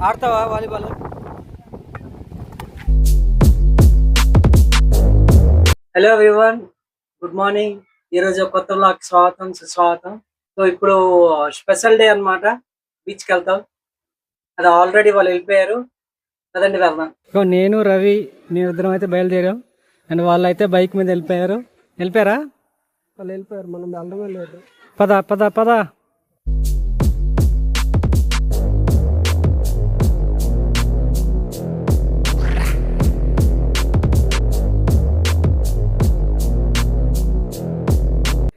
ఆడతావా volleyball? Hello everyone, good morning. ఈరోజు కొత్త blog స్వాగతం సుస్వాగతం. సో ఇప్పుడు స్పెషల్ డే అన్నమాట. బీచ్కి వెళ్తాం. అది ఆల్రెడీ వాళ్ళు వెళ్ళిపోయారు కదండి, వెళ్దాం. సో నేను రవి మేము ఇద్దరం అయితే బయలుదేరాం అండ్ వాళ్ళు అయితే బైక్ మీద వెళ్ళిపోయారా? వాళ్ళు వెళ్ళిపోయారు, మనం వెళ్ళడమే లేదు. పద పద పద.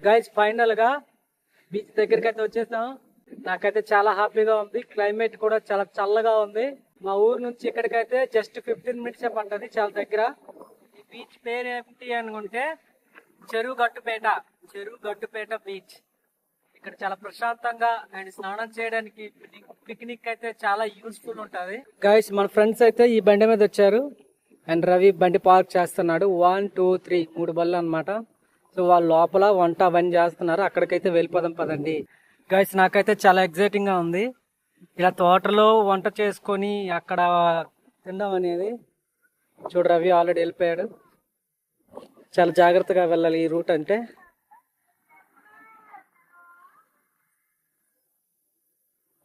గైస్ ఫైనల్ గా బీచ్ దగ్గరికి అయితే వచ్చేసాం. నాకైతే చాలా హ్యాపీగా ఉంది. క్లైమేట్ కూడా చాలా చల్లగా ఉంది. మా ఊరు నుంచి ఇక్కడికైతే జస్ట్ 15 మినిట్స్ పడుతుంది, చాలా దగ్గర. ఈ బీచ్ పేరు ఏమిటి అనుకుంటే చెరువు గట్టుపేట బీచ్. ఇక్కడ చాలా ప్రశాంతంగా అండ్ స్నానం చేయడానికి పిక్నిక్ అయితే చాలా యూస్ఫుల్ ఉంటది. గైస్ మన ఫ్రెండ్స్ అయితే ఈ బండి మీద వచ్చారు అండ్ రవి బండి పార్క్ చేస్తున్నాడు. 1 2 3 3 బళ్ళు అన్నమాట. సో వాళ్ళు లోపల వంట అవన్నీ చేస్తున్నారు. అక్కడికైతే వెళ్ళిపోదాం పదండి. గైస్ నాకైతే చాలా ఎక్సైటింగ్ గా ఉంది. ఇలా తోటలో వంట చేసుకొని అక్కడ తినడం అనేది. చూడు రవి ఆల్రెడీ వెళ్ళిపోయాడు. చాలా జాగ్రత్తగా వెళ్ళాలి ఈ రూట్ అంటే.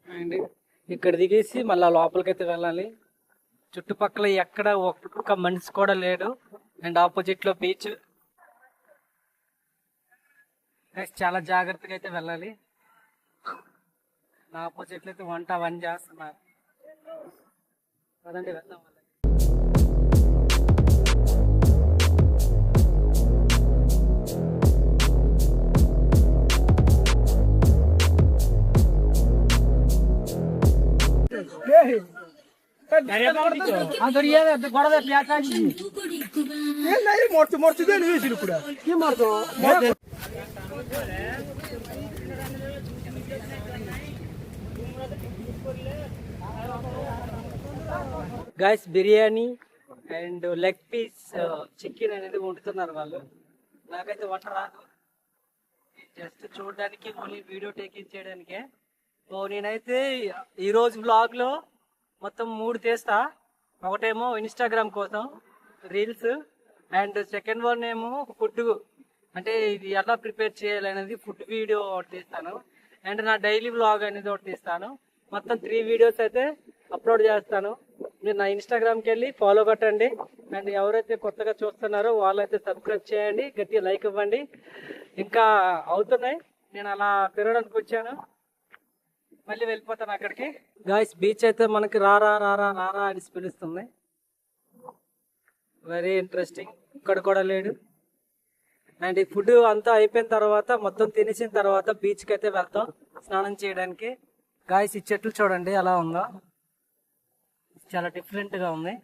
అండ్ ఇక్కడ దిగేసి మళ్ళీ లోపలికైతే వెళ్ళాలి. చుట్టుపక్కల ఎక్కడ ఒక్క మనిషి కూడా లేడు అండ్ ఆపోజిట్ లో బీచ్. చాలా జాగ్రత్తగా అయితే వెళ్ళాలి. నా ఆపోజిట్ అయితే వంట అవన్నీ చేస్తున్నారు. పదండి వెళ్దాం. Guys biryani and leg piece chicken అనేది వండుతున్నారు వాళ్ళు. నాకైతే వంట రాదు, జస్ట్ చూడడానికి ఓన్లీ వీడియో టేకింగ్ చేయడానికే. సో నేనైతే ఈరోజు బ్లాగ్ లో మొత్తం 3 తీస్తా. ఒకటేమో ఇన్స్టాగ్రామ్ కోసం రీల్స్ అండ్ సెకండ్ వన్ ఏమో ఫుడ్, అంటే ఇది ఎలా ప్రిపేర్ చేయాలి అనేది ఫుడ్ వీడియో ఒకటి తీస్తాను. అండ్ నా డైలీ బ్లాగ్ అనేది ఒకటి తీస్తాను. మొత్తం 3 వీడియోస్ అయితే అప్లోడ్ చేస్తాను. మీరు నా ఇన్స్టాగ్రామ్కి వెళ్ళి ఫాలో కొట్టండి. అండ్ ఎవరైతే కొత్తగా చూస్తున్నారో వాళ్ళైతే సబ్స్క్రైబ్ చేయండి, గట్టిగా లైక్ ఇవ్వండి. ఇంకా అవుతున్నాయి, నేను అలా తిరగడానికి వచ్చాను, మళ్ళీ వెళ్ళిపోతాను అక్కడికి. గాయస్ బీచ్ అయితే మనకి రారా రారా రారా అని పిలుస్తుంది. Very interesting. ఇక్కడ కూడా లేడు. అండ్ ఈ ఫుడ్ అంతా అయిపోయిన తర్వాత మొత్తం తినేసిన తర్వాత బీచ్కి అయితే వెళ్తాం స్నానం చేయడానికి. గాయస్ ఈ చెట్లు చూడండి ఎలా ఉందో, చాలా డిఫరెంట్ గా ఉంది.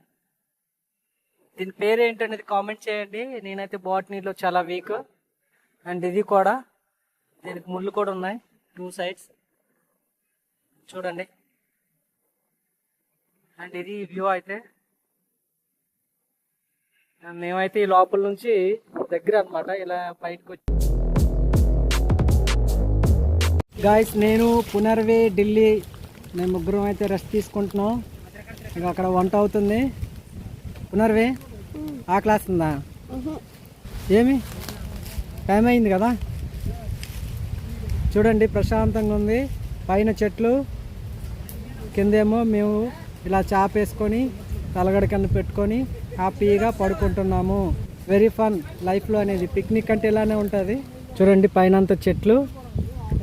దీని పేరు ఏంటనేది కామెంట్ చేయండి. నేనైతే బాటనీలో చాలా వీక్. అండ్ ఇది కూడా, దీనికి ముళ్ళు కూడా ఉన్నాయి 2 sides చూడండి. అండ్ ఇది వ్యూ అయితే. మేమైతే ఈ లోపల నుంచి దగ్గర అన్నమాట, ఇలా బయటకు వచ్చి. గాయస్ నేను పునర్వి ఢిల్లీ మేము ముగ్గురం అయితే రెస్ట్ తీసుకుంటున్నాం. ఇక అక్కడ వంట అవుతుంది. పునర్వి ఆ క్లాస్ ఉందా? ఏమి టైం అయింది కదా. చూడండి ప్రశాంతంగా ఉంది. పైన చెట్లు, కిందేమో మేము ఇలా చాప వేసుకొని తలగడ కింద పెట్టుకొని హ్యాపీగా పడుకుంటున్నాము. వెరీ ఫన్ లైఫ్లో అనేది. పిక్నిక్ అంటే ఇలానే ఉంటుంది. చూడండి పైన అంతా చెట్లు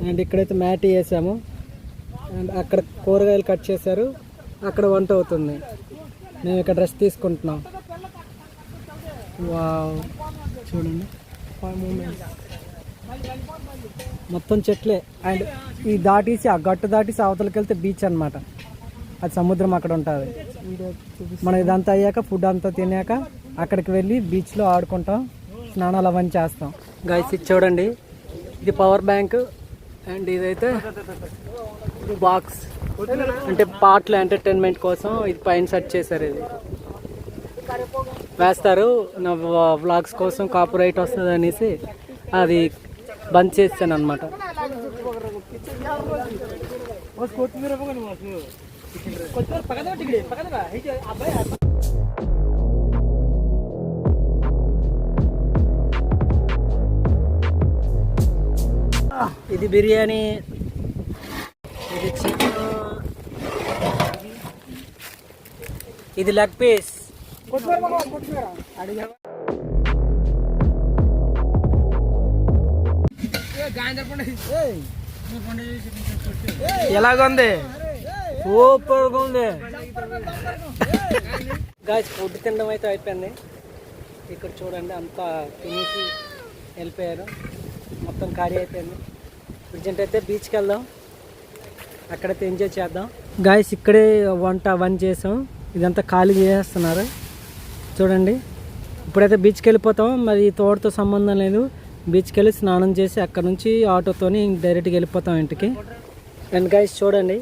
అండ్ ఇక్కడైతే మ్యాట్ వేసాము అండ్ అక్కడ కూరగాయలు కట్ చేశారు, అక్కడ వంట అవుతుంది. మేము ఇక్కడ రెస్ట్ తీసుకుంటున్నాం. వావ్ చూడండి మొత్తం చెట్లే. అండ్ ఈ దాటేసి ఆ గట్టు దాటేసి అవతలకి వెళ్తే బీచ్ అన్నమాట. అది సముద్రం అక్కడ ఉంటుంది. మనం ఇదంతా అయ్యాక ఫుడ్ అంతా తినాక అక్కడికి వెళ్ళి బీచ్లో ఆడుకుంటాం, స్నానాలు అవన్నీ చేస్తాం. గైస్ ఇది చూడండి, ఇది పవర్ బ్యాంక్ అండ్ ఇదైతే బాక్స్, అంటే పాటలు ఎంటర్టైన్మెంట్ కోసం ఇది పైన సెట్ చేశారు. ఇది వేస్తారు నా వ్లాగ్స్ కోసం, కాపీరైట్ వస్తుంది అనేసి అది బంద్ చేస్తాను అనమాట. కొంచెం పక్కన టికెట్ పక్కన అబ్బాయి ఇది బిర్యానీ, ఇది చికెన్, ఇది లెగ్ పీస్. ఎలాగుంది? సూపర్గా ఉంది గాయ్స్. ఫుడ్ తినడం అయితే అయిపోయింది. ఇక్కడ చూడండి అంతా తినేసి వెళ్ళిపోయారు, మొత్తం ఖాళీ అయిపోయింది. ప్రజెంట్ అయితే బీచ్కి వెళ్దాం, అక్కడైతే ఎంజాయ్ చేద్దాం. గాయస్ ఇక్కడే వంట చేసాం, ఇదంతా ఖాళీ చేసేస్తున్నారు చూడండి. ఇప్పుడైతే బీచ్కి వెళ్ళిపోతాం, మరి తోటతో సంబంధం లేదు. బీచ్కి వెళ్ళి స్నానం చేసి అక్కడ నుంచి ఆటోతోని డైరెక్ట్గా వెళ్ళిపోతాం ఇంటికి. అండ్ గాయస్ చూడండి,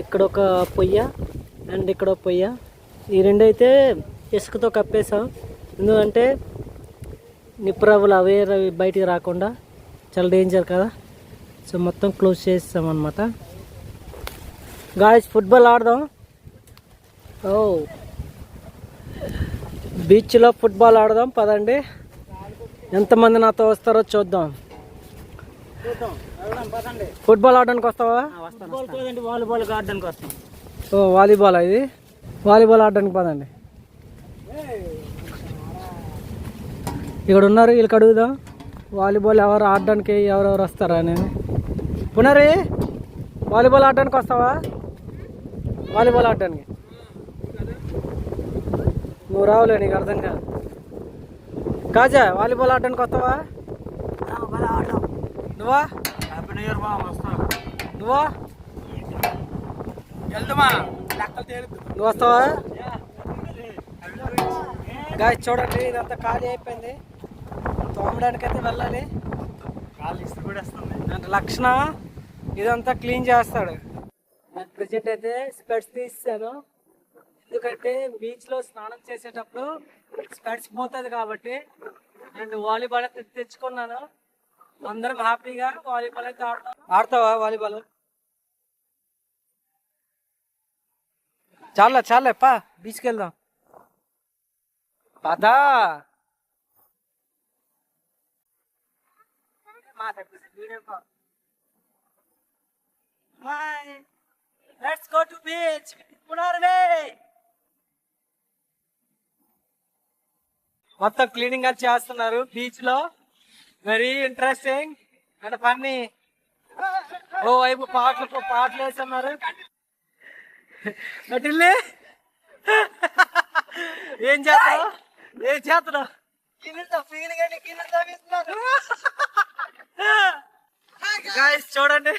ఇక్కడ ఒక పొయ్య అండ్ ఇక్కడ ఒక పొయ్య, ఈ రెండైతే ఇసుకతో కప్పేసాం. ఎందుకంటే నిప్పురవ్వలు అవే బయటికి రాకుండా, చాలా డేంజర్ కదా. సో మొత్తం క్లోజ్ చేస్తాం అన్నమాట. గాయస్ ఫుట్బాల్ ఆడదాం. ఓ బీచ్లో ఫుట్బాల్ ఆడదాం పదండి. ఎంతమంది నాతో వస్తారో చూద్దాం. ఫుట్బాల్ ఆడడానికి వస్తావా? వాలీబాల్ ఆడడానికి వస్తాం. ఓ వాలీబాల్, ఇది వాలీబాల్ ఆడడానికి పదండి. ఇక్కడ ఉన్నారు, వీళ్ళకి అడుగుదాం వాలీబాల్ ఎవరు ఆడడానికి, ఎవరెవరు వస్తారా నేను. పునరి వాలీబాల్ ఆడడానికి వస్తావా? వాలీబాల్ ఆడడానికి నువ్వు రావులే, నీకు అర్థం కాదు. కాజా వాలీబాల్ ఆడడానికి వస్తావా? నువ్వా నువ్వా నువ్వు వస్తావా? గాయస్ చూడండి, ఇదంతా ఖాళీ అయిపోయింది. తోమడానికి అయితే వెళ్ళాలి. అంటే లక్షణ ఇదంతా క్లీన్ చేస్తాడు. ప్రజెంట్ అయితే స్పెట్స్ తీసాను, ఎందుకంటే బీచ్లో స్నానం చేసేటప్పుడు స్పెట్స్ పోతుంది కాబట్టి. అండ్ వాలీబాల్ అయితే తెచ్చుకున్నాను, అందరం హ్యాపీగా వాలీబాల్ అయితే ఆడతాం. ఆడతావా వాలీబాల్? చాలే పా, బీచ్కి వెళ్దాం పదా. Let's go to beach. మొత్తం క్లీనింగ్ అది చేస్తున్నారు బీచ్ లో. Very interesting and funny. ఓ వైపు పాటలు వేస్తున్నారు. అటిల్లే ఏం చేస్తున్నావు? గాయస్ చూడండి,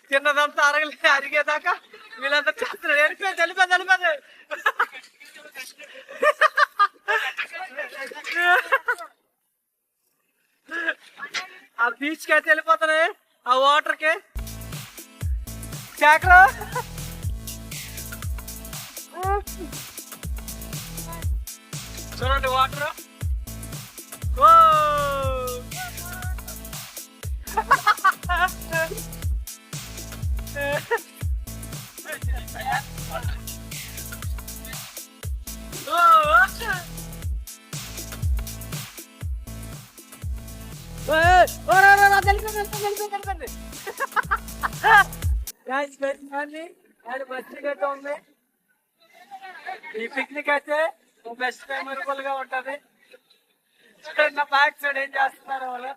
తిన్నదంతా అరిగేదాకా వీళ్ళంతా చేస్తున్నారు. వెళ్ళిపోయింది. ఆ బీచ్కి అయితే వెళ్ళిపోతున్నాయి, ఆ వాటర్కి. చాకరా చూడండి వాటర్. ఓ ఉంది. ఈ పిక్నిక్ అయితే బెస్ట్ మెమరబుల్ గా ఉంటది. నా బ్యాక్ సైడ్ ఏం చేస్తున్నారు వాళ్ళు.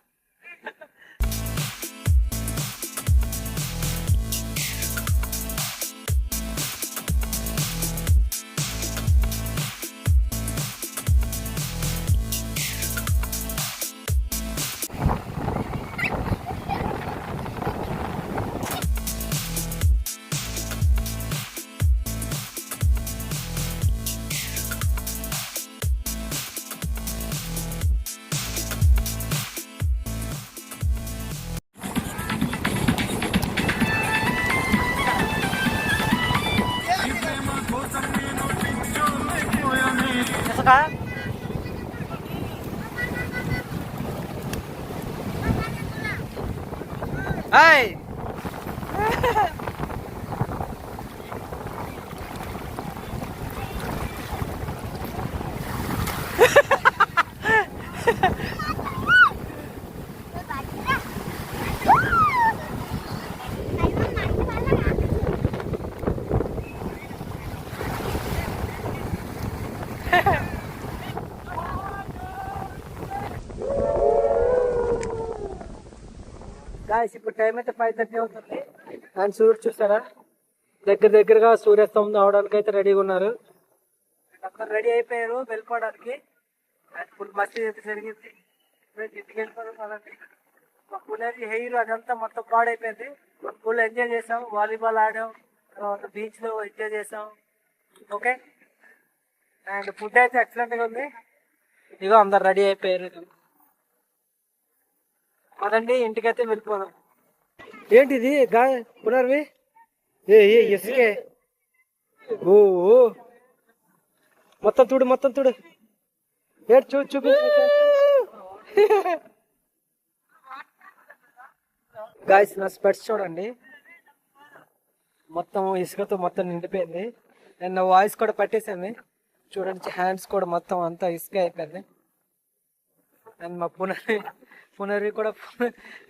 గాయస్ ఇప్పుడు టైం అయితే 5:30 అవుతుంది. అండ్ సూర్యుడు చూస్తారా దగ్గరగా సూర్యాస్తం అవడానికి అయితే రెడీగా ఉన్నారు. అందరు రెడీ అయిపోయారు వెళ్ళిపోవడానికి. అండ్ ఫుల్ మస్తీ అయితే జరిగింది. ఇంటికి వెళ్ళిపోవడం కదండి. మా పునరి హెయిర్ అదంతా మొత్తం పాడైపోయింది. ఫుల్ ఎంజాయ్ చేసాం, వాలీబాల్ ఆడాం, తర్వాత బీచ్ లో ఎంజాయ్ చేసాం. ఓకే అండ్ ఫుడ్ అయితే ఎక్సలెంట్ గా ఉంది. ఇగో అందరు రెడీ అయిపోయారు. అదండి ఇంటికైతే వెళ్ళిపోదాం. ఏంటిది పునర్వి ఇసుకే ఓ మొత్తం చూడు ఏడు చూపి గాయస్ నా స్పెట్స్ చూడండి మొత్తం ఇసుకతో మొత్తం నిండిపోయింది. అండ్ నా వాయిస్ కూడా పట్టేసింది చూడండి. హ్యాండ్స్ కూడా మొత్తం అంతా ఇసుక అయిపోయింది. అండ్ మా పునరి కూడా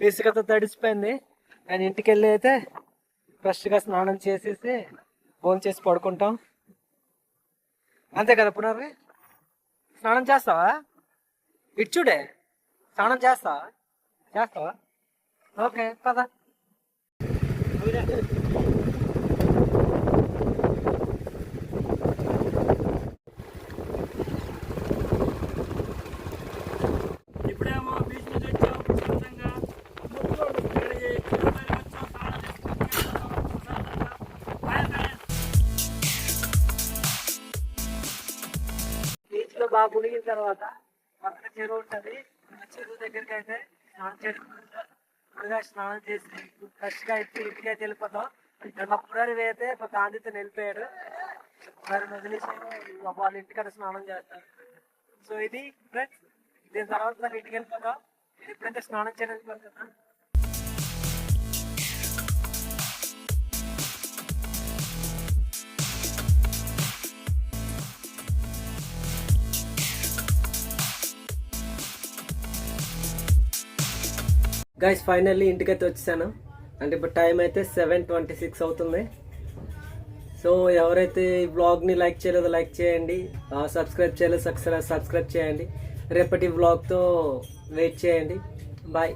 ఇసుకతో తడిసిపోయింది. అండ్ ఇంటికి వెళ్ళి అయితే ఫ్రెష్గా స్నానం చేసేసి భోజనం చేసి పడుకుంటాం. అంతే కదా పునర్వి? స్నానం చేస్తావా? ఇచ్చుడే స్నానం చేస్తావా? ఓకే పద. ఇప్పుడేమో బీచ్ నుంచి వచ్చాం ప్రశాంతంగా. బీచ్ లో బాగా మునిగిన తర్వాత పక్కన చెరువు ఉంటది. ఆ చెరువు దగ్గరికి అయితే స్నానం చేసి ఫ్రెష్ గా అయితే ఇంటికైతే వెళ్ళిపోతాం. ఇక్కడ పురారి అయితే ఒక ఆందితో వెళ్ళిపోయాడు. మరి వదిలేసి వాళ్ళ ఇంటికాడ స్నానం చేస్తారు. సో ఇది ఫ్రెండ్స్, దీని తర్వాత మరి ఇంటికి వెళ్ళిపోతాం. ఎప్పుడైతే స్నానం చేయడానికి పడుతుందా గైస్ ఫైనల్లీ ఇంటికైతే వచ్చేసాను. అంటే ఇప్పుడు టైం అయితే 7:26 అవుతుంది. సో ఎవరైతే ఈ వ్లాగ్ని లైక్ చేయలేదో లైక్ చేయండి, సబ్స్క్రైబ్ చేయలేదు సబ్స్క్రైబ్ చేయండి. రేపటి వ్లాగ్తో వెయిట్ చేయండి. బాయ్.